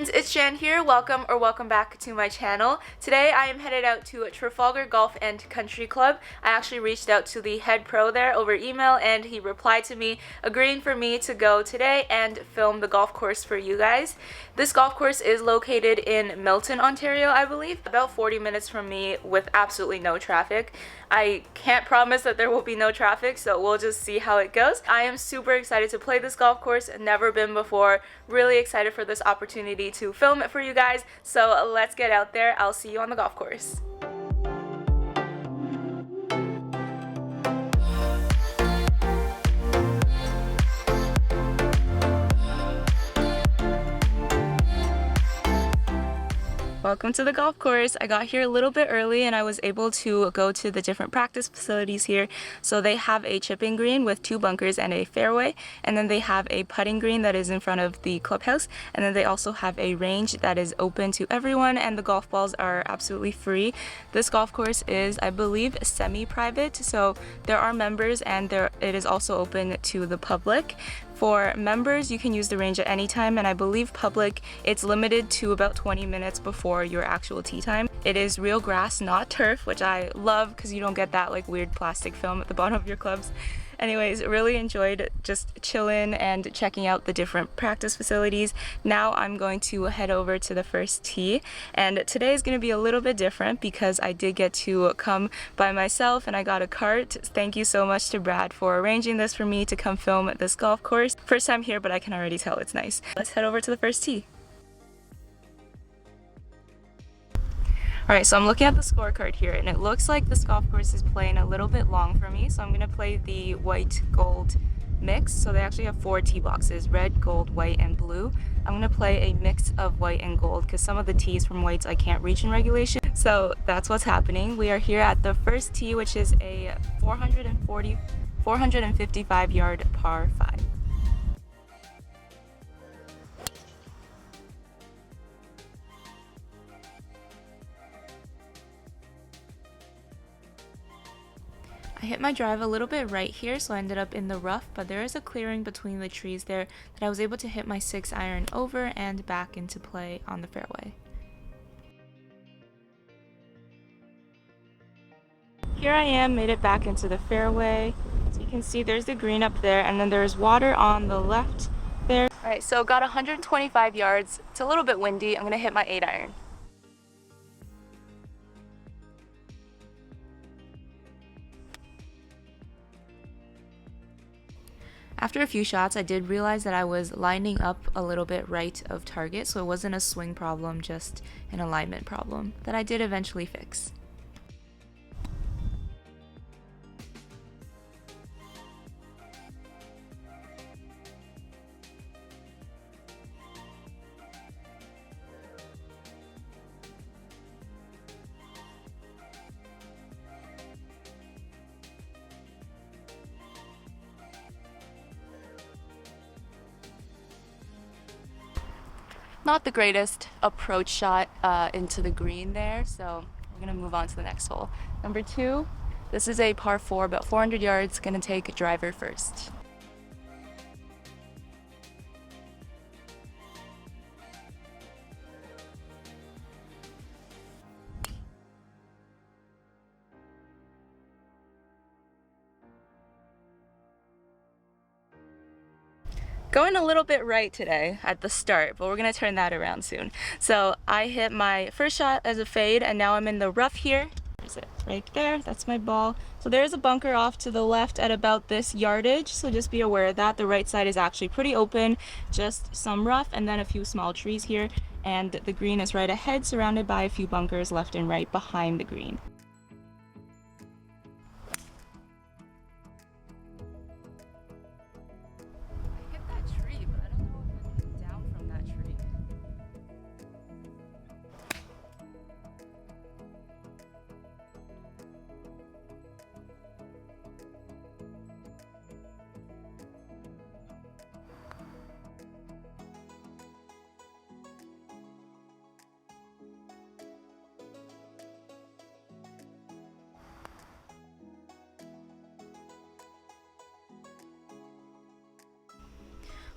friends, it's Jan here. Welcome back to my channel. Today I am headed out to Trafalgar Golf and Country Club. I actually reached out to the head pro there over email and he replied to me agreeing for me to go today and film the golf course for you guys. This golf course is located in Milton, Ontario, I believe, about 40 minutes from me with absolutely no traffic. I can't promise that there will be no traffic, so we'll just see how it goes. I am super excited to play this golf course, never been before, really excited for this opportunity to film it for you guys, so let's get out there. I'll see you on the golf course. Welcome to the golf course. I got here a little bit early and I was able to go to the different practice facilities here. So they have a chipping green with 2 bunkers and a fairway, and then they have a putting green that is in front of the clubhouse, and then they also have a range that is open to everyone and the golf balls are absolutely free. This golf course is, I believe, semi-private, so there are members and it is also open to the public. For members, you can use the range at any time, and I believe public, it's limited to about 20 minutes before your actual tee time. It is real grass, not turf, which I love because you don't get that like weird plastic film at the bottom of your clubs. Anyways, really enjoyed just chilling and checking out the different practice facilities. Now I'm going to head over to the first tee, and today is going to be a little bit different because I did get to come by myself and I got a cart. Thank you so much to Brad for arranging this for me to come film at this golf course. First time here, but I can already tell it's nice. Let's head over to the first tee. Alright, so I'm looking at the scorecard here and it looks like this golf course is playing a little bit long for me, so I'm going to play the white-gold mix. So they actually have 4 tee boxes, red, gold, white, and blue. I'm going to play a mix of white and gold because some of the tees from whites I can't reach in regulation. So that's what's happening. We are here at the first tee, which is a 455 yard par 5. I hit my drive a little bit right here, so I ended up in the rough, but there is a clearing between the trees there that I was able to hit my 6-iron over and back into play on the fairway. Here I am, made it back into the fairway. So you can see there's the green up there, and then there's water on the left there. Alright, so got 125 yards. It's a little bit windy. I'm going to hit my 8-iron. After a few shots, I did realize that I was lining up a little bit right of target, so it wasn't a swing problem, just an alignment problem that I did eventually fix. Not the greatest approach shot into the green there, so we're gonna move on to the next hole. Number 2, this is a par 4, about 400 yards, gonna take a driver first. Going a little bit right today at the start, but we're going to turn that around soon. So I hit my first shot as a fade, and now I'm in the rough here. There's it right there. That's my ball. So there's a bunker off to the left at about this yardage, so just be aware of that. The right side is actually pretty open, just some rough and then a few small trees here, and the green is right ahead, surrounded by a few bunkers left and right behind the green.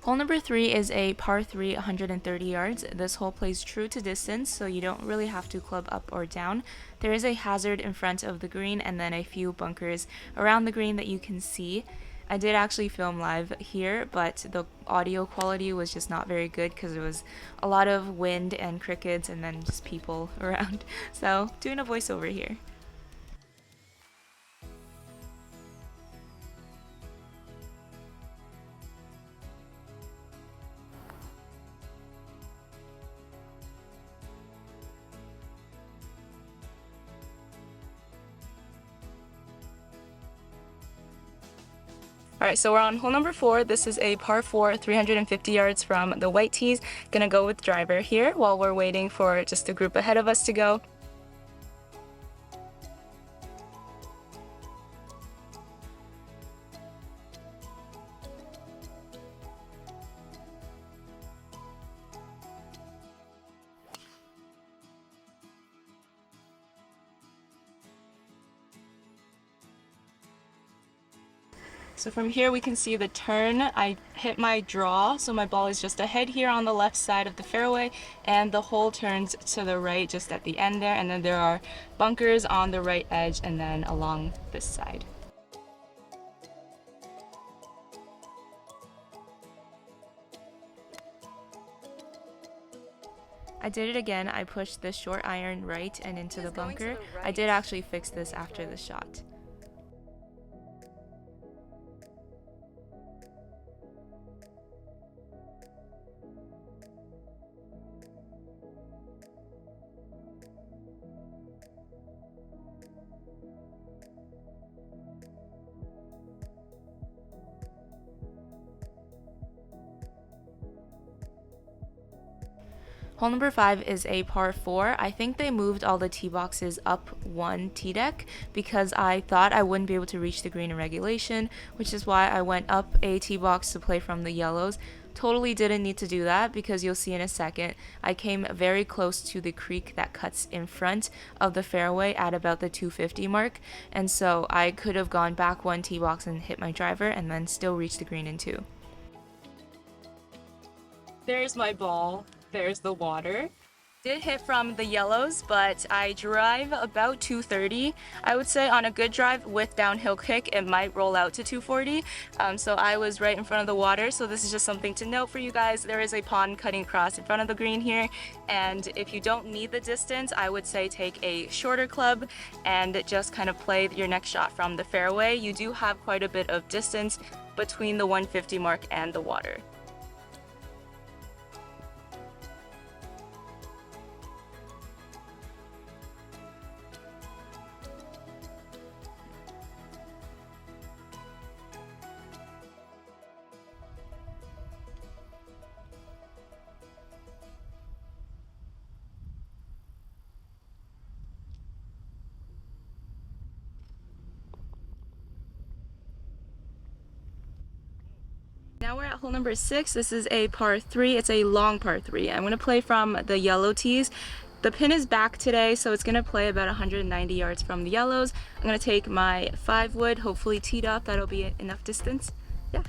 Hole number 3 is a par 3, 130 yards. This hole plays true to distance, so you don't really have to club up or down. There is a hazard in front of the green and then a few bunkers around the green that you can see. I did actually film live here, but the audio quality was just not very good because there was a lot of wind and crickets and then just people around. So, doing a voiceover here. Alright, so we're on hole number 4. This is a par 4, 350 yards from the white tees. Gonna go with driver here while we're waiting for just the group ahead of us to go. So from here we can see the turn. I hit my draw, so my ball is just ahead here on the left side of the fairway, and the hole turns to the right just at the end there, and then there are bunkers on the right edge and then along this side. I did it again. I pushed the short iron right and into the bunker. I did actually fix this after the shot. Hole number 5 is a par 4. I think they moved all the tee boxes up one tee deck because I thought I wouldn't be able to reach the green in regulation, which is why I went up a tee box to play from the yellows. Totally didn't need to do that because you'll see in a second, I came very close to the creek that cuts in front of the fairway at about the 250 mark, and so I could have gone back one tee box and hit my driver and then still reach the green in 2. There's my ball. There's the water. Did hit from the yellows, but I drive about 230. I would say on a good drive with downhill kick, it might roll out to 240. So I was right in front of the water. So this is just something to note for you guys. There is a pond cutting across in front of the green here. And if you don't need the distance, I would say take a shorter club and just kind of play your next shot from the fairway. You do have quite a bit of distance between the 150 mark and the water. Now we're at hole number 6. This is a par 3. It's a long par 3. I'm going to play from the yellow tees. The pin is back today, so it's going to play about 190 yards from the yellows. I'm going to take my 5 wood, hopefully teed up. That'll be enough distance. Yeah.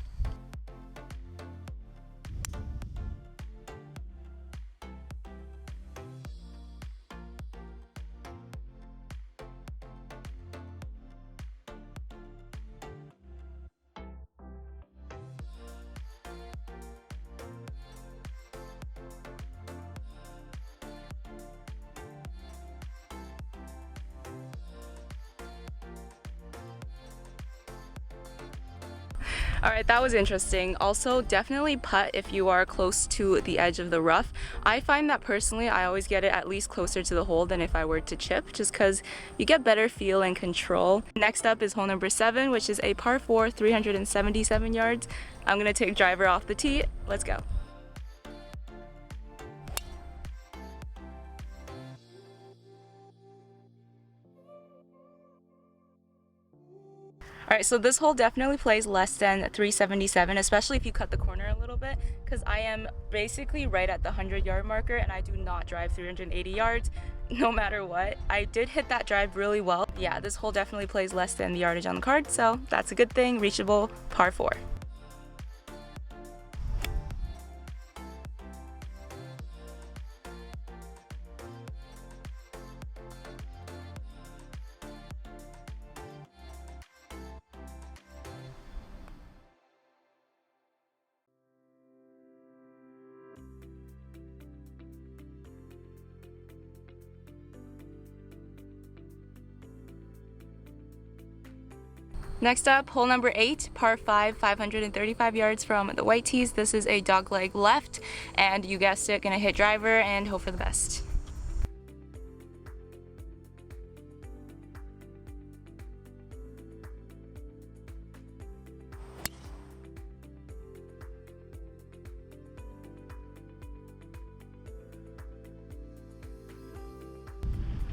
Alright, that was interesting. Also, definitely putt if you are close to the edge of the rough. I find that personally, I always get it at least closer to the hole than if I were to chip, just because you get better feel and control. Next up is hole number 7, which is a par 4, 377 yards. I'm going to take driver off the tee. Let's go. Alright, so this hole definitely plays less than 377, especially if you cut the corner a little bit, because I am basically right at the 100-yard marker and I do not drive 380 yards no matter what. I did hit that drive really well. Yeah, this hole definitely plays less than the yardage on the card, so that's a good thing. Reachable par 4. Next up, hole number 8, par 5, 535 yards from the white tees. This is a dogleg left, and you guessed it, gonna hit driver and hope for the best.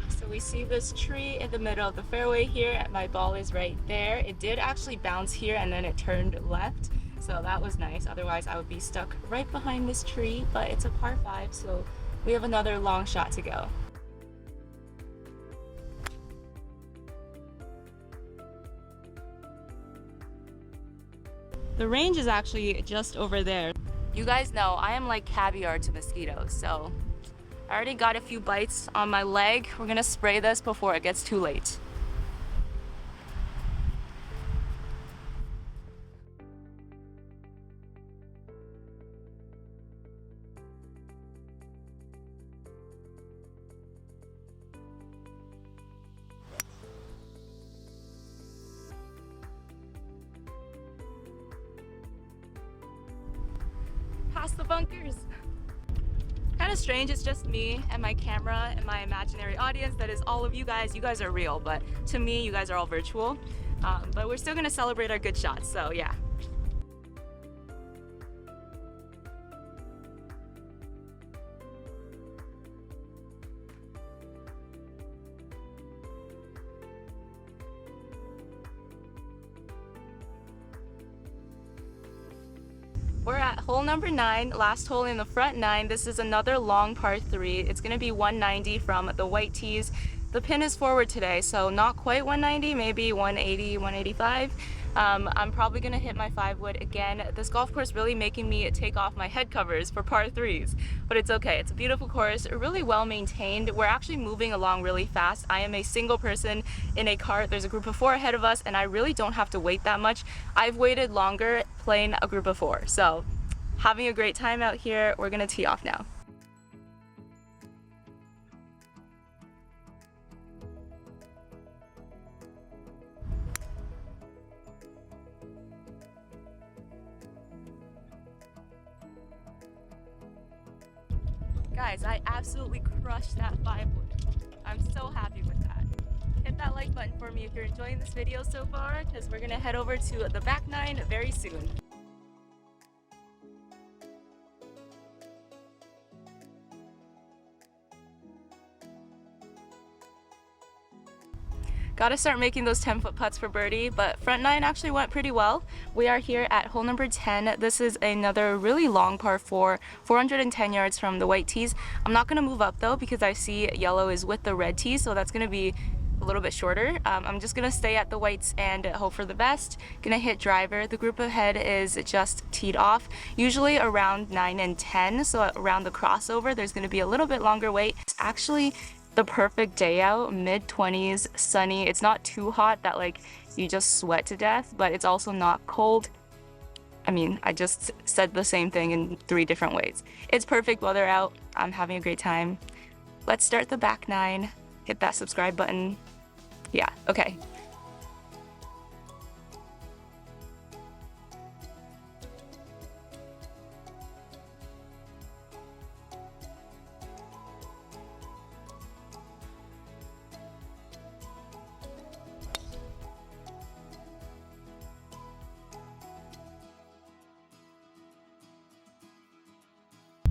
So we see this tree in the middle of the fairway here, and my ball is right there. It did actually bounce here and then it turned left, so that was nice. Otherwise I would be stuck right behind this tree, but it's a par 5, so we have another long shot to go. The range is actually just over there. You guys know I am like caviar to mosquitoes, so I already got a few bites on my leg. We're gonna spray this before it gets too late. Past the bunkers. Kind of strange, it's just me and my camera and my imaginary audience. That is all of you guys. You guys are real, but to me, you guys are all virtual. But we're still gonna celebrate our good shots, so yeah. We're at hole number 9, last hole in the front 9. This is another long par 3. It's going to be 190 from the white tees. The pin is forward today, so not quite 190, maybe 180, 185. I'm probably going to hit my 5-wood again. This golf course really making me take off my head covers for par 3s, but it's okay. It's a beautiful course, really well maintained. We're actually moving along really fast. I am a single person in a cart. There's a group of 4 ahead of us, and I really don't have to wait that much. I've waited longer playing a group of 4, so having a great time out here. We're going to tee off now. Guys, I absolutely crushed that 5-wood. I'm so happy with that. Hit that like button for me if you're enjoying this video so far, because we're gonna head over to the back 9 very soon. Gotta start making those 10-foot putts for birdie, but front 9 actually went pretty well. We are here at hole number 10. This is another really long par 4, 410 yards from the white tees. I'm not gonna move up though because I see yellow is with the red tees, so that's gonna be a little bit shorter. I'm just gonna stay at the whites and hope for the best. Gonna hit driver. The group ahead is just teed off, usually around 9 and 10, so around the crossover there's gonna be a little bit longer wait. It's actually the perfect day out, mid-20s, sunny. It's not too hot that like you just sweat to death, but it's also not cold. I mean, I just said the same thing in 3 different ways. It's perfect weather out. I'm having a great time. Let's start the back 9. Hit that subscribe button. Yeah, okay.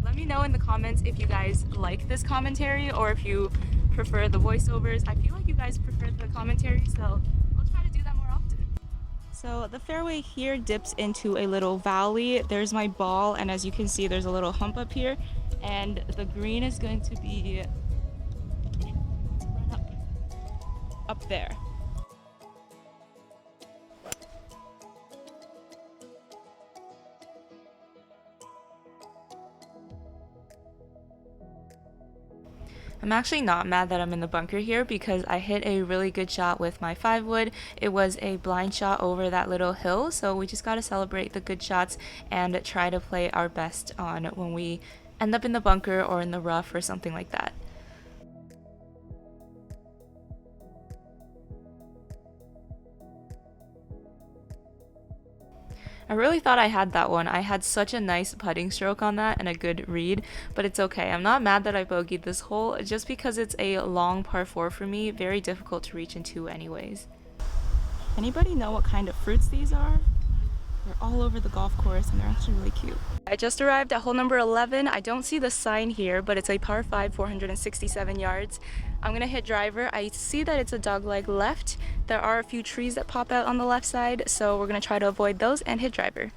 Let me know in the comments if you guys like this commentary or if you prefer the voiceovers. I feel like you guys prefer the commentary, so I'll try to do that more often. So the fairway here dips into a little valley. There's my ball, and as you can see, there's a little hump up here, and the green is going to be up there. I'm actually not mad that I'm in the bunker here because I hit a really good shot with my 5-wood. It was a blind shot over that little hill, so we just got to celebrate the good shots and try to play our best on when we end up in the bunker or in the rough or something like that. I really thought I had that one. I had such a nice putting stroke on that and a good read, but it's okay. I'm not mad that I bogeyed this hole just because it's a long par 4 for me, very difficult to reach into anyways. Anybody know what kind of fruits these are? They're all over the golf course and they're actually really cute. I just arrived at hole number 11. I don't see the sign here, but it's a par 5, 467 yards. I'm gonna hit driver. I see that it's a dogleg left. There are a few trees that pop out on the left side, so we're gonna try to avoid those and hit driver.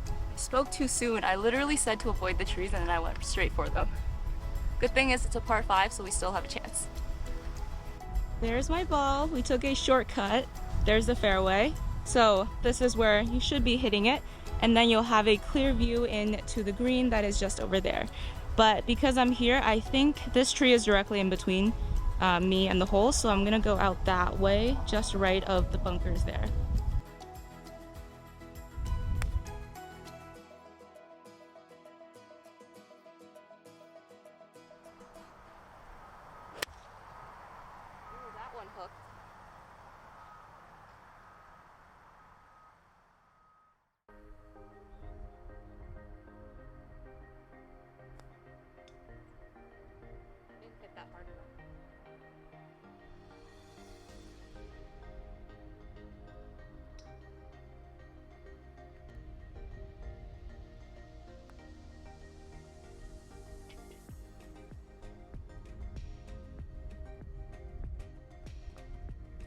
I spoke too soon. I literally said to avoid the trees and then I went straight for them. Good thing is it's a par 5, so we still have a chance. There's my ball. We took a shortcut. There's the fairway. So this is where you should be hitting it, and then you'll have a clear view into the green that is just over there. But because I'm here, I think this tree is directly in between me and the hole, so I'm gonna go out that way, just right of the bunkers there. Ooh, that one hooked. Didn't hit that hard enough.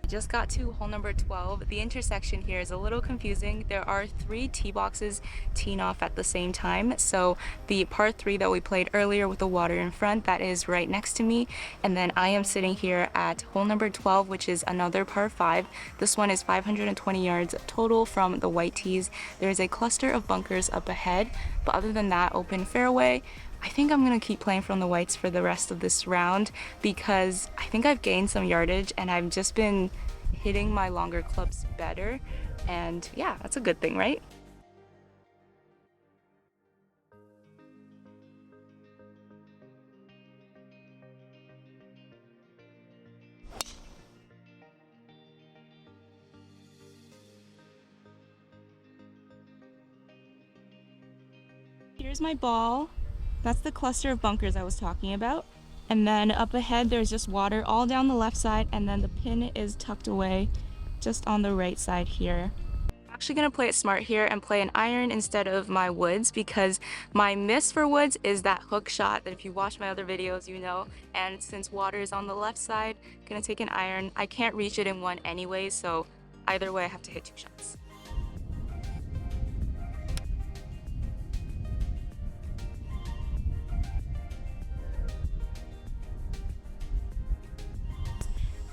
Just got to hole number 12. The intersection here is a little confusing. There are 3 tee boxes teeing off at the same time. So the par 3 that we played earlier with the water in front, that is right next to me. And then I am sitting here at hole number 12, which is another par 5. This one is 520 yards total from the white tees. There's a cluster of bunkers up ahead, but other than that, open fairway. I think I'm gonna keep playing from the whites for the rest of this round because I think I've gained some yardage and I've just been hitting my longer clubs better, and yeah, that's a good thing, right? Here's my ball. That's the cluster of bunkers I was talking about. And then up ahead, there's just water all down the left side, and then the pin is tucked away just on the right side here. I'm actually gonna play it smart here and play an iron instead of my woods because my miss for woods is that hook shot that if you watch my other videos, you know. And since water is on the left side, I'm gonna take an iron. I can't reach it in one anyway, so either way, I have to hit 2 shots.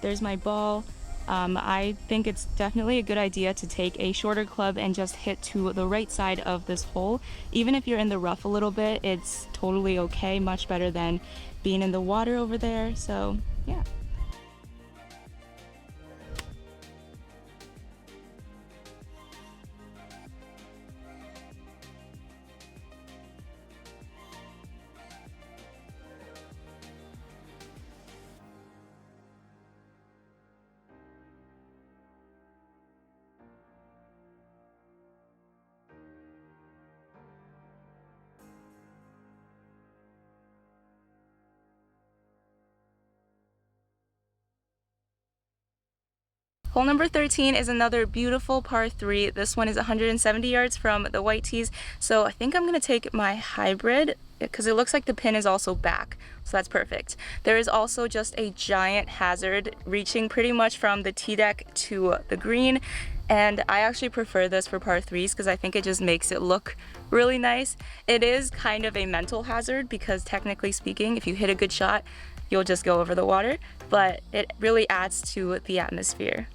There's my ball. I think it's definitely a good idea to take a shorter club and just hit to the right side of this hole. Even if you're in the rough a little bit, it's totally okay, much better than being in the water over there. So yeah. Hole number 13 is another beautiful par 3. This one is 170 yards from the white tees. So I think I'm gonna take my hybrid because it looks like the pin is also back. So that's perfect. There is also just a giant hazard reaching pretty much from the tee deck to the green. And I actually prefer this for par 3s because I think it just makes it look really nice. It is kind of a mental hazard because technically speaking, if you hit a good shot, you'll just go over the water, but it really adds to the atmosphere.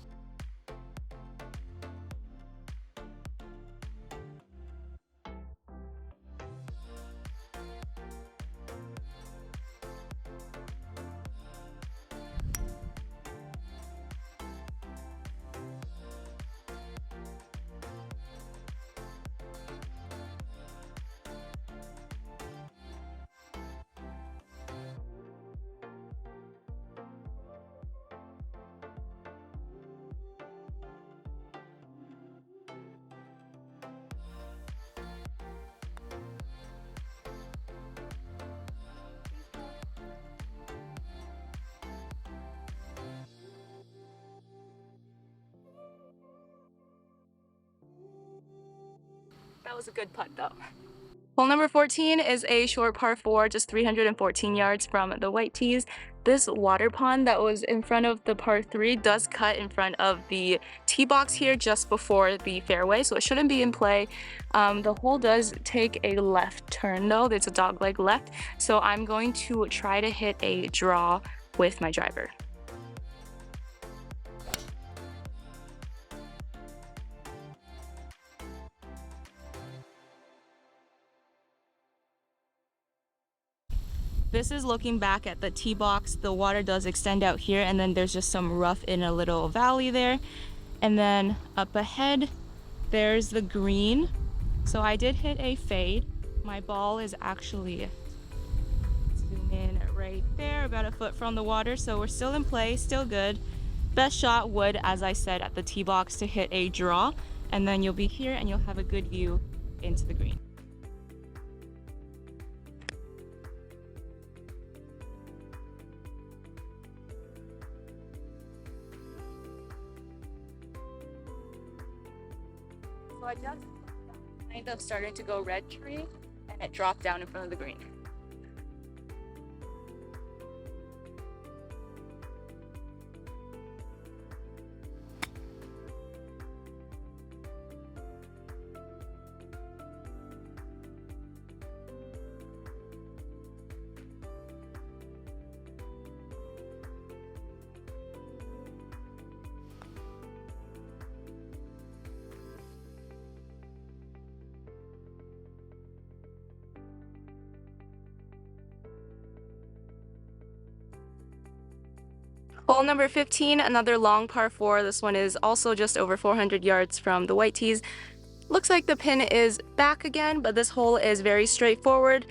That was a good putt though. Hole number 14 is a short par 4, just 314 yards from the white tees. This water pond that was in front of the par 3 does cut in front of the tee box here just before the fairway, so it shouldn't be in play. The hole does take a left turn though, it's a dogleg left, so I'm going to try to hit a draw with my driver. This is looking back at the tee box. The water does extend out here, and then there's just some rough in a little valley there. And then up ahead, there's the green. So I did hit a fade. My ball is actually, zoom in right there, about a foot from the water. So we're still in play, still good. Best shot would, as I said, at the tee box to hit a draw. And then you'll be here and you'll have a good view into the green. So I just kind of started to go red tree and it dropped down in front of the green. Hole number 15, another long par 4. This one is also just over 400 yards from the white tees. Looks like the pin is back again, but this hole is very straightforward.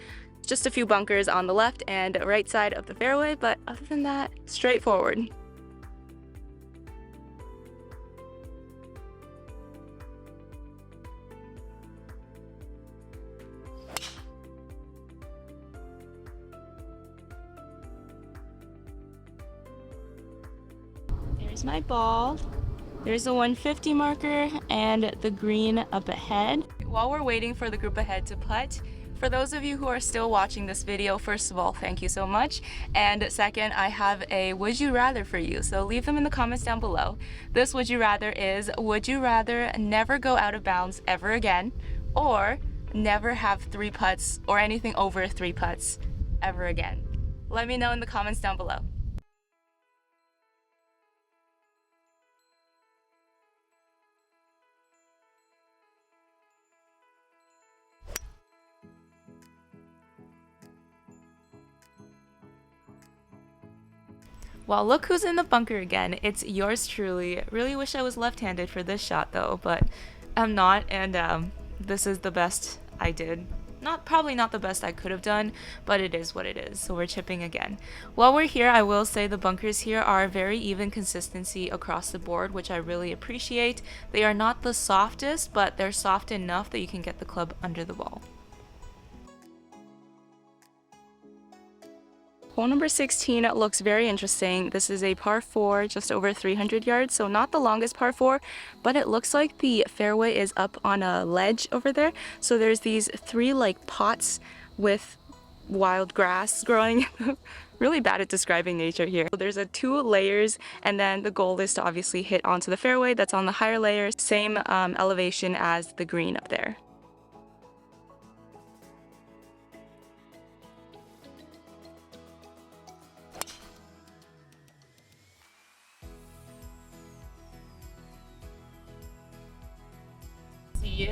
Just a few bunkers on the left and right side of the fairway, but other than that, straightforward. There's my ball. There's the 150 marker and the green up ahead. While we're waiting for the group ahead to putt, for those of you who are still watching this video, first of all, thank you so much. And second, I have a would you rather for you, so leave them in the comments down below. This would you rather is, would you rather never go out of bounds ever again, or never have 3 putts or anything over 3 putts ever again? Let me know in the comments down below. Well, look who's in the bunker again. It's yours truly. Really wish I was left-handed for this shot though, but I'm not, and this is the best I did. Probably not the best I could have done, but it is what it is, so we're chipping again. While we're here, I will say the bunkers here are very even consistency across the board, which I really appreciate. They are not the softest, but they're soft enough that you can get the club under the ball. Hole number 16 looks very interesting. This is a par 4, just over 300 yards, so not the longest par 4, but it looks like the fairway is up on a ledge over there. So there's these 3 like pots with wild grass growing. Really bad at describing nature here. So there's 2 layers, and then the goal is to obviously hit onto the fairway that's on the higher layer, same elevation as the green up there.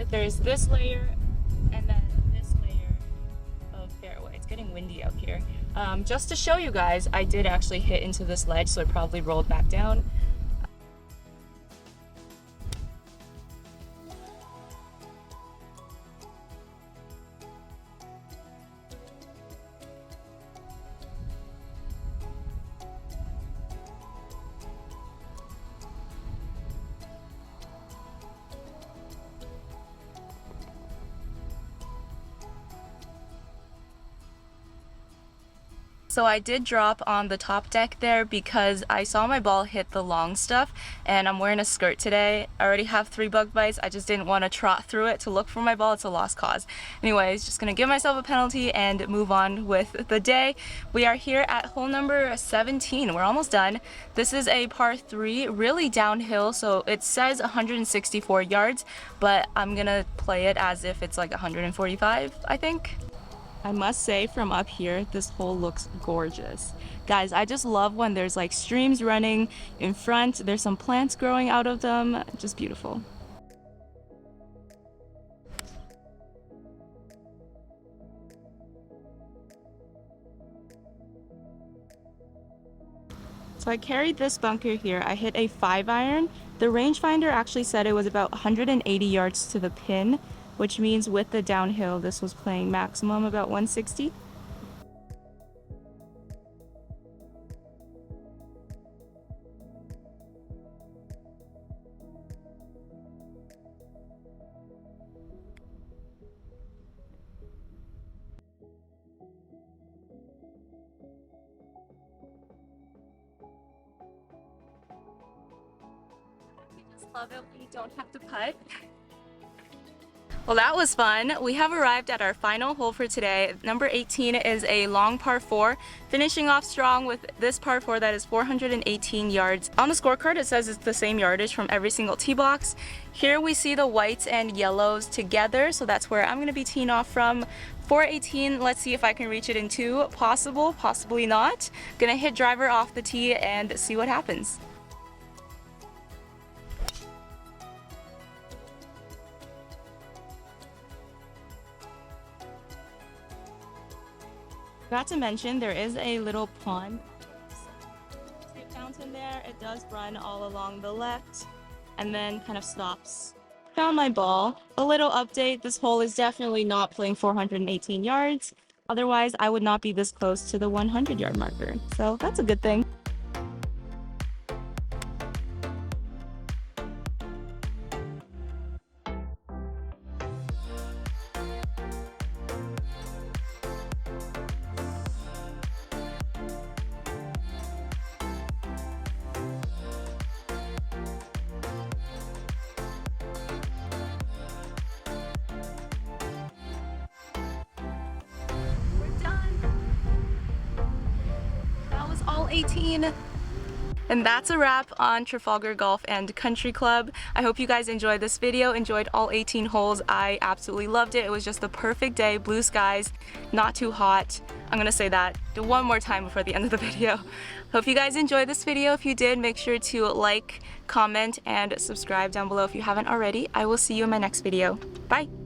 There's this layer and then this layer of fairway. It's getting windy out here. Just to show you guys, I did actually hit into this ledge, so it probably rolled back down. So I did drop on the top deck there because I saw my ball hit the long stuff, and I'm wearing a skirt today. I already have 3 bug bites. I just didn't want to trot through it to look for my ball. It's a lost cause. Anyways, just gonna give myself a penalty and move on with the day. We are here at hole number 17. We're almost done. This is a par 3, really downhill, so it says 164 yards, but I'm gonna play it as if it's like 145, I think. I must say, from up here, this hole looks gorgeous. Guys, I just love when there's like streams running in front, there's some plants growing out of them, just beautiful. So I carried this bunker here. I hit a 5-iron. The rangefinder actually said it was about 180 yards to the pin, which means with the downhill, this was playing maximum about 160. Love it when you don't have to putt. Well, that was fun. We have arrived at our final hole for today. Number 18 is a long par 4, finishing off strong with this par 4 that is 418 yards. On the scorecard, it says it's the same yardage from every single tee box. Here we see the whites and yellows together, so that's where I'm going to be teeing off from. 418, let's see if I can reach it in 2. Possible, possibly not. Gonna hit driver off the tee and see what happens. Forgot to mention, there is a little pond fountain there. It does run all along the left and then kind of stops. Found my ball. A little update, this hole is definitely not playing 418 yards. Otherwise, I would not be this close to the 100-yard marker. So that's a good thing. All 18. And that's a wrap on Trafalgar Golf and Country Club. I hope you guys enjoyed this video, enjoyed all 18 holes. I absolutely loved it. It was just the perfect day, blue skies, not too hot. I'm gonna say that one more time before the end of the video. Hope you guys enjoyed this video. If you did, make sure to like, comment, and subscribe down below if you haven't already. I will see you in my next video. Bye.